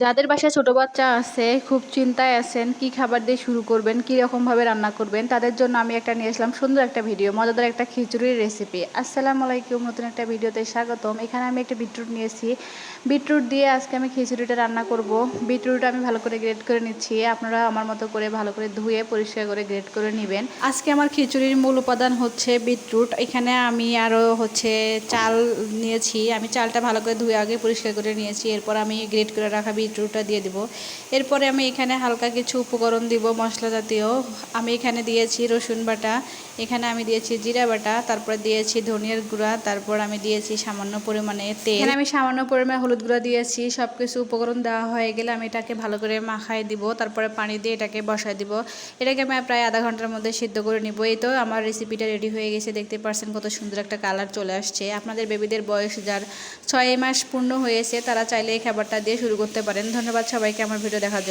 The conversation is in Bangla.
যাদের বাসায় ছোট বাচ্চা আছে, খুব চিন্তায় আছেন কি খাবার দিয়ে শুরু করবেন, কি রকম ভাবে রান্না করবেন, তাদের জন্য আমি একটা নিয়ে আসলাম সুন্দর একটা ভিডিও, মজাদার একটা খিচুড়ির রেসিপি। আসসালামু আলাইকুম, নতুন একটা ভিডিওতে স্বাগতম। এখানে আমি একটা বিটরুট নিয়েছি। বিটরুট দিয়ে আজকে আমি খিচুড়িটা রান্না করব। বিটরুট আমি ভালো করে গ্রেট করে নিচ্ছি। আপনারা আমার মতো করে ভালো করে ধুয়ে পরিষ্কার করে গ্রেট করে নেবেন। আজকে আমার খিচুড়ির মূল উপাদান হচ্ছে বিটরুট। এখানে আমি আরও চাল নিয়েছি। আমি চালটা ভালো করে ধুয়ে আগে পরিষ্কার করে নিয়েছি। এরপর আমি গ্রেট করে রাখা বিটরুটটা দিয়ে দিব। এরপরে আমি এখানে হালকা কিছু উপকরণ দিব মশলা জাতীয়। আমি এখানে দিয়েছি রসুন বাটা, এখানে আমি দিয়েছি জিরা বাটা, তারপর দিয়েছি ধনিয়ার গুঁড়া, তারপর আমি দিয়েছি সামান্য পরিমাণে তেল, এখানে আমি সামান্য পরিমাণে হলুদ গুঁড়া দিয়েছি। সব কিছু উপকরণ দেওয়া হয়ে গেলে আমি এটাকে ভালো করে মাখাই দিব। তারপরে পানি দিয়ে এটাকে বসাই দিব। এটাকে আমি প্রায় আধা ঘন্টার মধ্যে সিদ্ধ করে নিব। এই তো আমার রেসিপিটা রেডি হয়ে গেছে। দেখতে পাচ্ছেন কত সুন্দর একটা কালার চলে আসছে। আপনাদের বেবিদের বয়স যার 6 মাস পূর্ণ হয়েছে তারা চাইলে এই খাবারটা দিয়ে শুরু করতে পারেন। ধন্যবাদ সবাইকে আমার ভিডিও দেখার জন্য।